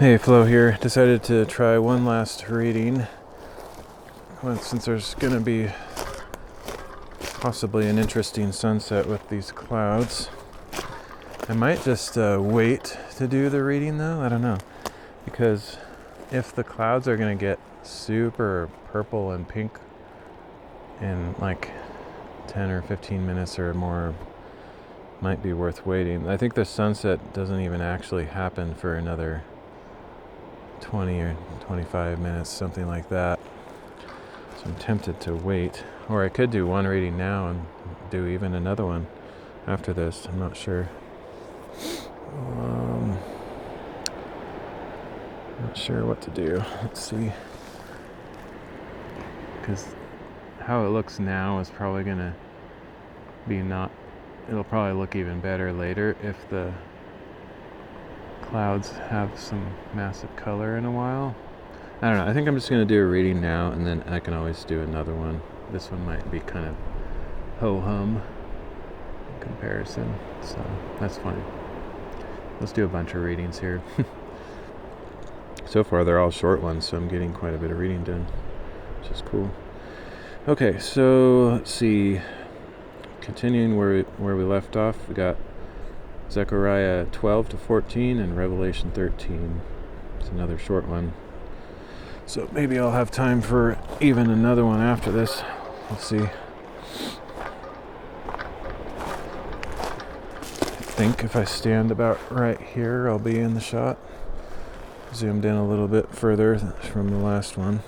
Hey, Flo here. Decided to try one last reading. Since there's going to be possibly an interesting sunset with these clouds. I might just wait to do the reading though. I don't know. Because if the clouds are going to get super purple and pink in like 10 or 15 minutes or more, might be worth waiting. I think the sunset doesn't even actually happen for another 20 or 25 minutes, something like that. So I'm tempted to wait. Or I could do one reading now and do even another one after this. I'm not sure. Not sure what to do. Let's see. Because how it looks now is probably going to be it'll probably look even better later if the clouds have some massive color in a while. I don't know. I think I'm just going to do a reading now, and then I can always do another one. This one might be kind of ho-hum in comparison, so that's fine. Let's do a bunch of readings here. So far, they're all short ones, so I'm getting quite a bit of reading done, which is cool. Okay, so let's see. Continuing where we left off, we got Zechariah 12 to 14 and Revelation 13. It's another short one. So maybe I'll have time for even another one after this. We'll see. I think if I stand about right here, I'll be in the shot. Zoomed in a little bit further from the last one.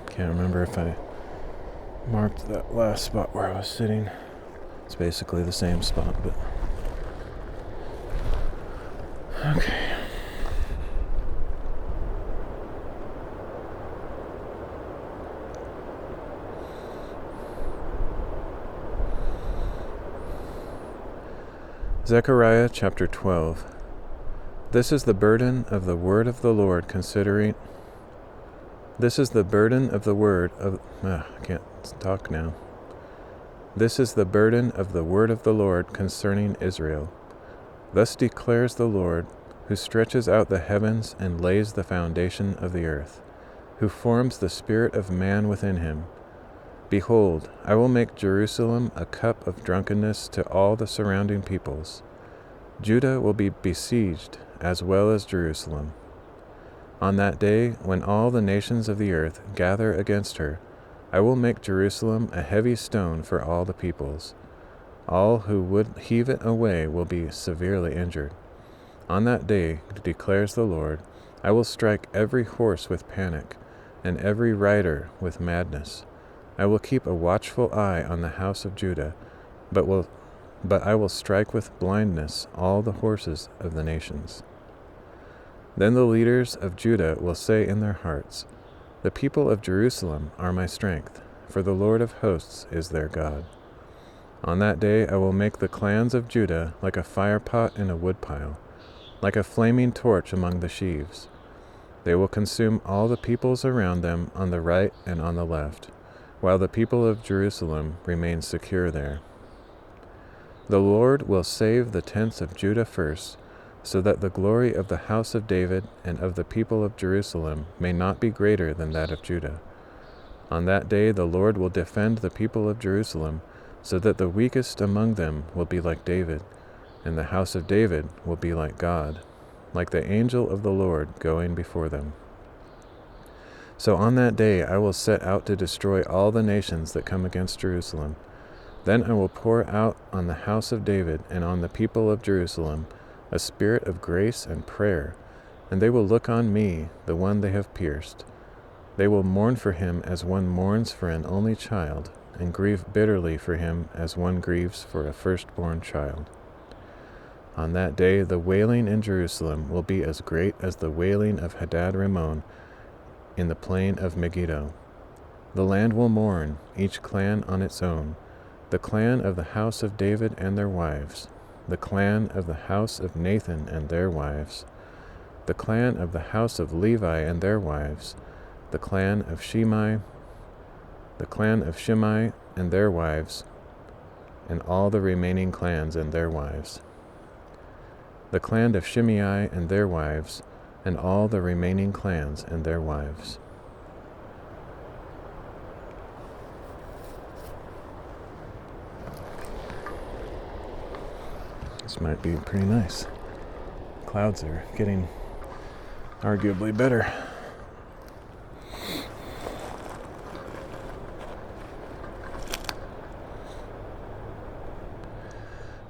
Can't remember if I marked that last spot where I was sitting. It's basically the same spot, but okay. Zechariah chapter 12. This is the burden of the word of the Lord considering. This is the burden of the word of. I can't talk now. This is the burden of the word of the Lord concerning Israel. Thus declares the Lord, who stretches out the heavens and lays the foundation of the earth, who forms the spirit of man within him. Behold, I will make Jerusalem a cup of drunkenness to all the surrounding peoples. Judah will be besieged, as well as Jerusalem. On that day, when all the nations of the earth gather against her, I will make Jerusalem a heavy stone for all the peoples. All who would heave it away will be severely injured. On that day, declares the Lord, I will strike every horse with panic, and every rider with madness. I will keep a watchful eye on the house of Judah, but I will strike with blindness all the horses of the nations. Then the leaders of Judah will say in their hearts, the people of Jerusalem are my strength, for the Lord of hosts is their God. On that day I will make the clans of Judah like a firepot in a woodpile, like a flaming torch among the sheaves. They will consume all the peoples around them on the right and on the left, while the people of Jerusalem remain secure there. The Lord will save the tents of Judah first, so that the glory of the house of David and of the people of Jerusalem may not be greater than that of Judah. On that day the Lord will defend the people of Jerusalem, so that the weakest among them will be like David, and the house of David will be like God, like the angel of the Lord going before them. So on that day I will set out to destroy all the nations that come against Jerusalem. Then I will pour out on the house of David and on the people of Jerusalem a spirit of grace and prayer, and they will look on me, the one they have pierced. They will mourn for him as one mourns for an only child, and grieve bitterly for him as one grieves for a firstborn child. On that day the wailing in Jerusalem will be as great as the wailing of Hadad-Rimmon in the plain of Megiddo. The land will mourn, each clan on its own, the clan of the house of David and their wives, the clan of the house of Nathan and their wives, the clan of the house of Levi and their wives, the clan of Shimei and their wives, and all the remaining clans and their wives, the clan of Shimei and their wives, and all the remaining clans and their wives. This might be pretty nice. Clouds are getting arguably better.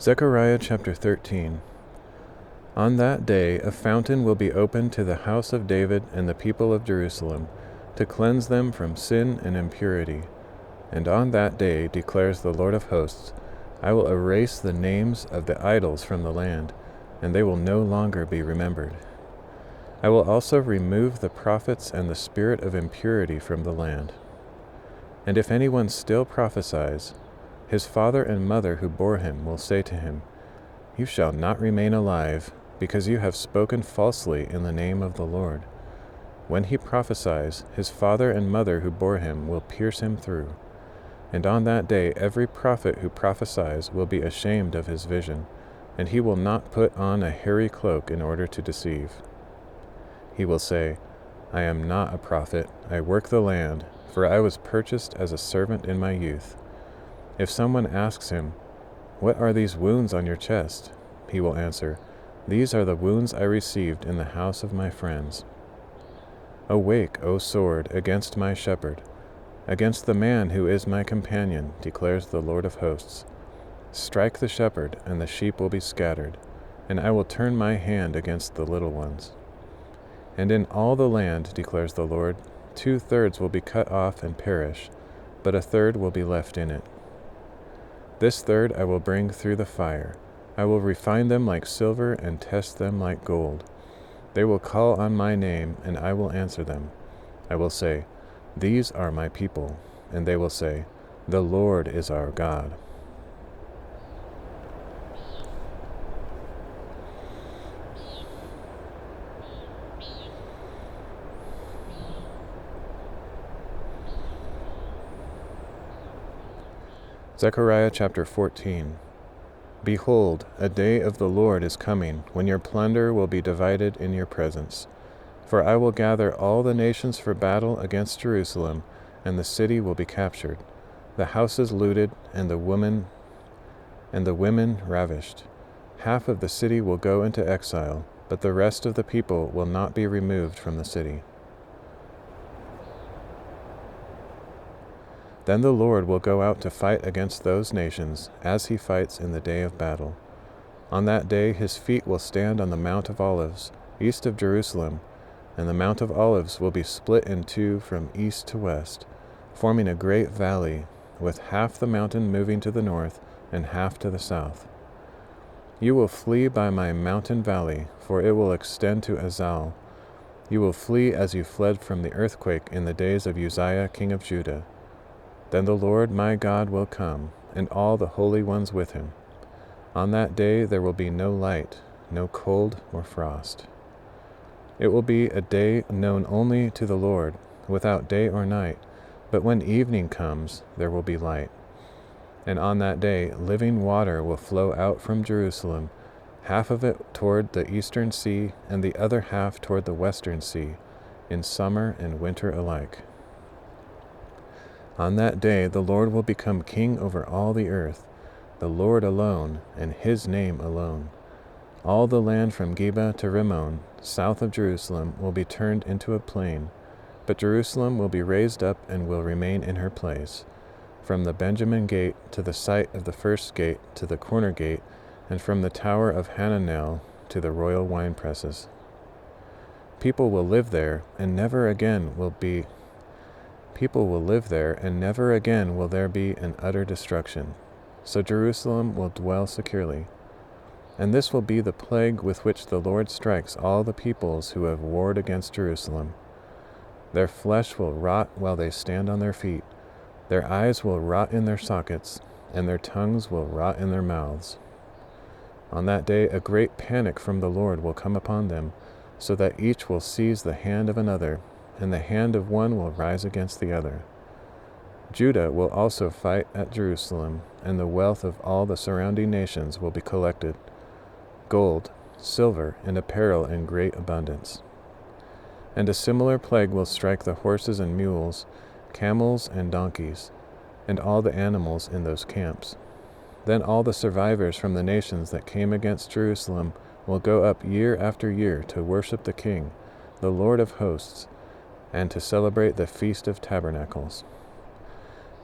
Zechariah chapter 13. On that day a fountain will be opened to the house of David and the people of Jerusalem, to cleanse them from sin and impurity. And on that day, declares the Lord of hosts, I will erase the names of the idols from the land, and they will no longer be remembered. I will also remove the prophets and the spirit of impurity from the land. And if anyone still prophesies, his father and mother who bore him will say to him, You shall not remain alive, because you have spoken falsely in the name of the Lord. When he prophesies, his father and mother who bore him will pierce him through. And on that day every prophet who prophesies will be ashamed of his vision, and he will not put on a hairy cloak in order to deceive. He will say, I am not a prophet, I work the land, for I was purchased as a servant in my youth. If someone asks him, What are these wounds on your chest? He will answer, These are the wounds I received in the house of my friends. Awake, O sword, against my shepherd, against the man who is my companion, declares the Lord of hosts. Strike the shepherd, and the sheep will be scattered, and I will turn my hand against the little ones. And in all the land, declares the Lord, 2/3 will be cut off and perish, but 1/3 will be left in it. This third I will bring through the fire. I will refine them like silver and test them like gold. They will call on my name, and I will answer them. I will say, These are my people, and they will say, The Lord is our God. Zechariah chapter 14. Behold, a day of the Lord is coming, when your plunder will be divided in your presence. For I will gather all the nations for battle against Jerusalem, and the city will be captured, the houses looted, and the women ravished. Half of the city will go into exile, but the rest of the people will not be removed from the city. Then the Lord will go out to fight against those nations, as he fights in the day of battle. On that day his feet will stand on the Mount of Olives, east of Jerusalem, and the Mount of Olives will be split in two from east to west, forming a great valley, with half the mountain moving to the north and half to the south. You will flee by my mountain valley, for it will extend to Azal. You will flee as you fled from the earthquake in the days of Uzziah king of Judah. Then the Lord my God will come, and all the holy ones with him. On that day there will be no light, no cold or frost. It will be a day known only to the Lord, without day or night, but when evening comes, there will be light. And on that day living water will flow out from Jerusalem, half of it toward the eastern sea, and the other half toward the western sea, in summer and winter alike. On that day the Lord will become king over all the earth, the Lord alone, and his name alone. All the land from Geba to Rimmon, south of Jerusalem, will be turned into a plain, but Jerusalem will be raised up and will remain in her place, from the Benjamin gate to the site of the first gate to the corner gate, and from the tower of Hananel to the royal wine presses. People will live there, and never again will there be an utter destruction. So Jerusalem will dwell securely. And this will be the plague with which the Lord strikes all the peoples who have warred against Jerusalem. Their flesh will rot while they stand on their feet, their eyes will rot in their sockets, and their tongues will rot in their mouths. On that day a great panic from the Lord will come upon them, so that each will seize the hand of another, and the hand of one will rise against the other. Judah will also fight at Jerusalem, and the wealth of all the surrounding nations will be collected, gold, silver, and apparel in great abundance. And a similar plague will strike the horses and mules, camels and donkeys, and all the animals in those camps. Then all the survivors from the nations that came against Jerusalem will go up year after year to worship the King, the Lord of hosts, and to celebrate the Feast of Tabernacles.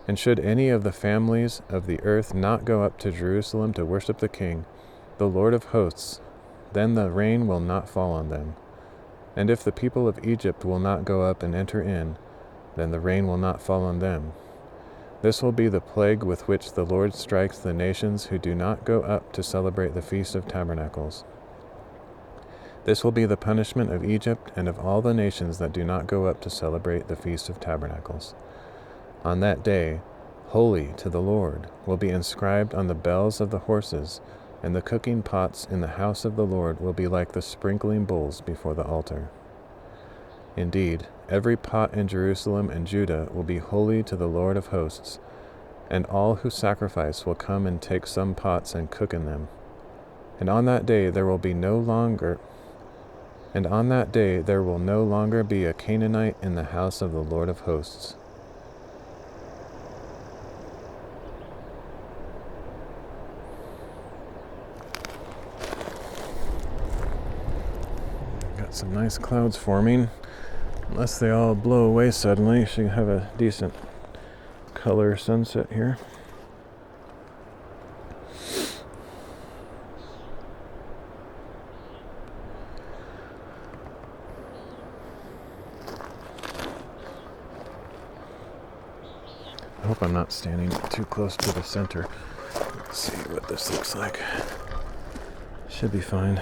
And should any of the families of the earth not go up to Jerusalem to worship the King, the Lord of hosts, then the rain will not fall on them. And if the people of Egypt will not go up and enter in, then the rain will not fall on them. This will be the plague with which the Lord strikes the nations who do not go up to celebrate the Feast of Tabernacles. This will be the punishment of Egypt and of all the nations that do not go up to celebrate the Feast of Tabernacles. On that day, holy to the Lord will be inscribed on the bells of the horses, and the cooking pots in the house of the Lord will be like the sprinkling bowls before the altar. Indeed, every pot in Jerusalem and Judah will be holy to the Lord of hosts, and all who sacrifice will come and take some pots and cook in them. And on that day there will no longer be a Canaanite in the house of the Lord of hosts. Got some nice clouds forming. Unless they all blow away suddenly, you should have a decent color sunset here. I hope I'm not standing too close to the center. Let's see what this looks like. Should be fine.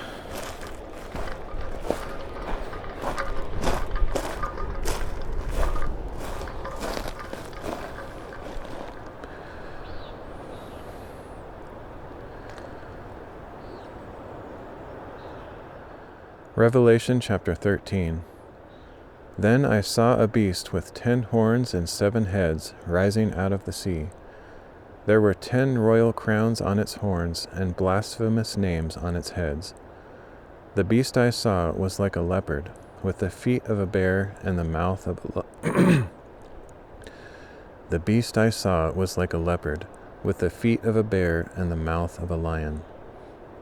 Revelation chapter 13. Then I saw a beast with 10 horns and 7 heads rising out of the sea. There were 10 royal crowns on its horns and blasphemous names on its heads. The beast I saw was like a leopard, with the feet of a bear and the mouth of a The beast I saw was like a leopard, with the feet of a bear and the mouth of a lion.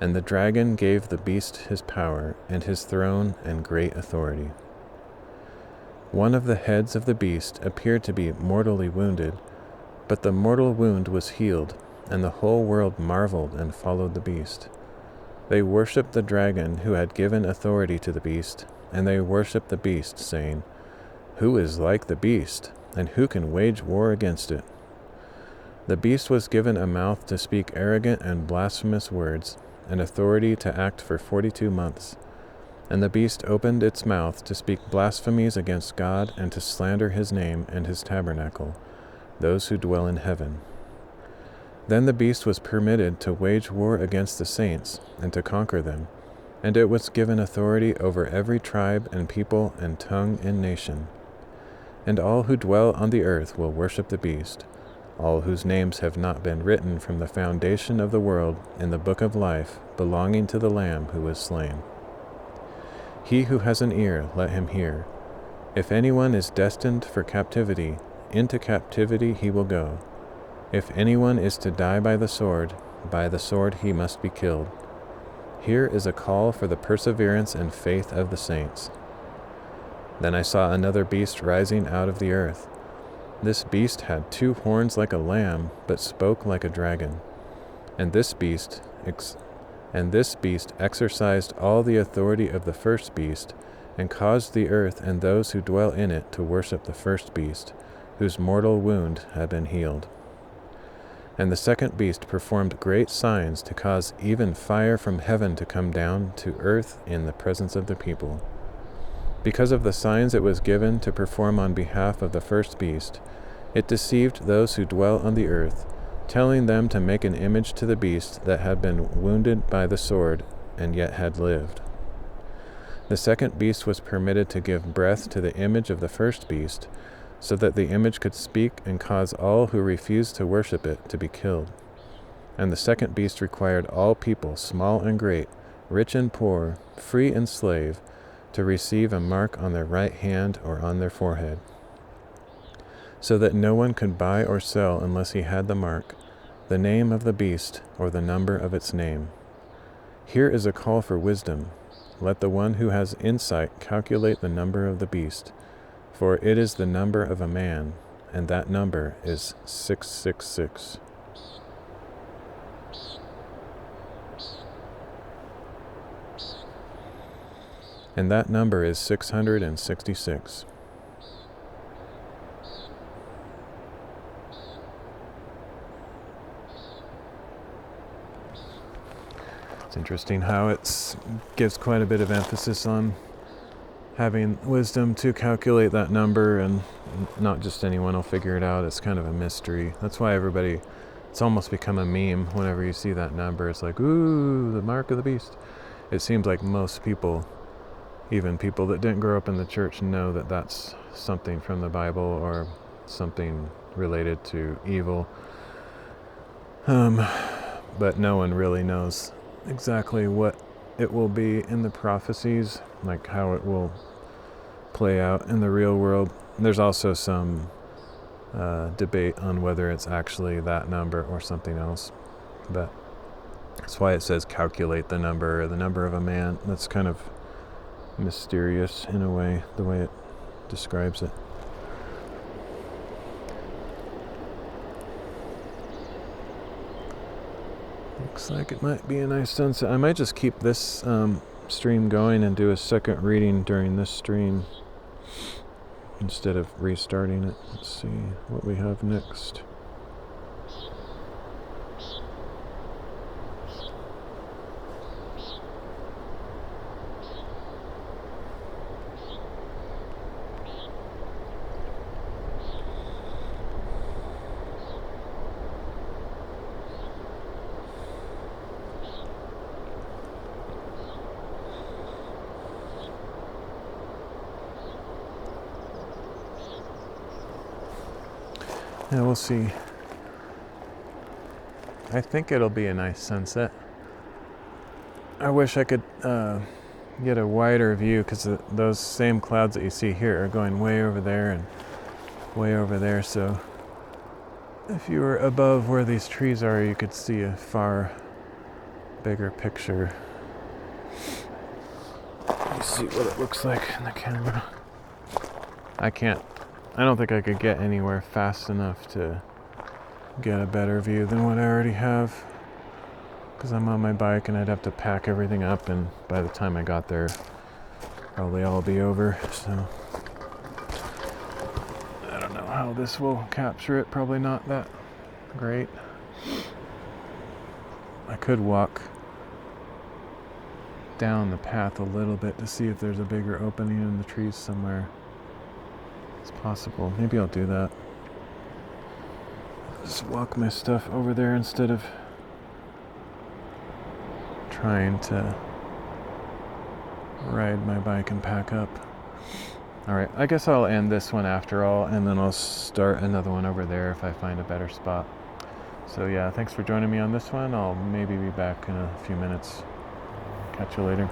And the dragon gave the beast his power, and his throne, and great authority. One of the heads of the beast appeared to be mortally wounded, but the mortal wound was healed, and the whole world marveled and followed the beast. They worshipped the dragon who had given authority to the beast, and they worshipped the beast, saying, "Who is like the beast, and who can wage war against it?" The beast was given a mouth to speak arrogant and blasphemous words, and authority to act for 42 months. And the beast opened its mouth to speak blasphemies against God and to slander his name and his tabernacle, those who dwell in heaven. Then the beast was permitted to wage war against the saints and to conquer them, and it was given authority over every tribe and people and tongue and nation. And all who dwell on the earth will worship the beast, all whose names have not been written from the foundation of the world in the book of life belonging to the Lamb who was slain. He who has an ear, let him hear. If anyone is destined for captivity, into captivity he will go. If anyone is to die by the sword he must be killed. Here is a call for the perseverance and faith of the saints. Then I saw another beast rising out of the earth. This beast had 2 horns like a lamb, but spoke like a dragon. And this beast exercised all the authority of the first beast, and caused the earth and those who dwell in it to worship the first beast, whose mortal wound had been healed. And the second beast performed great signs to cause even fire from heaven to come down to earth in the presence of the people. Because of the signs it was given to perform on behalf of the first beast, it deceived those who dwell on the earth telling them to make an image to the beast that had been wounded by the sword and yet had lived. The second beast was permitted to give breath to the image of the first beast, so that the image could speak and cause all who refused to worship it to be killed. And the second beast required all people, small and great, rich and poor, free and slave, to receive a mark on their right hand or on their forehead, so that no one could buy or sell unless he had the mark, the name of the beast, or the number of its name. Here is a call for wisdom. Let the one who has insight calculate the number of the beast, for it is the number of a man, and that number is 666. And that number is 666. It's interesting how it gives quite a bit of emphasis on having wisdom to calculate that number, and not just anyone will figure it out. It's kind of a mystery. That's why it's almost become a meme whenever you see that number. It's like, ooh, the mark of the beast. It seems like most people, even people that didn't grow up in the church, know that that's something from the Bible or something related to evil. But no one really knows exactly what it will be in the prophecies, like how it will play out in the real world. There's also some debate on whether it's actually that number or something else. But that's why it says calculate the number, or the number of a man. That's kind of mysterious in a way, the way it describes it. Looks like it might be a nice sunset. I might just keep this stream going and do a second reading during this stream instead of restarting it. Let's see what we have next. Yeah, we'll see. I think it'll be a nice sunset. I wish I could get a wider view, because those same clouds that you see here are going way over there and way over there. So if you were above where these trees are, you could see a far bigger picture. Let me see what it looks like in the camera. I don't think I could get anywhere fast enough to get a better view than what I already have, because I'm on my bike and I'd have to pack everything up, and by the time I got there, probably all be over. So I don't know how this will capture it. Probably not that great. I could walk down the path a little bit to see if there's a bigger opening in the trees somewhere. It's possible. Maybe I'll do that. Just walk my stuff over there instead of trying to ride my bike and pack up. Alright, I guess I'll end this one after all, and then I'll start another one over there if I find a better spot. So yeah, thanks for joining me on this one. I'll maybe be back in a few minutes. Catch you later.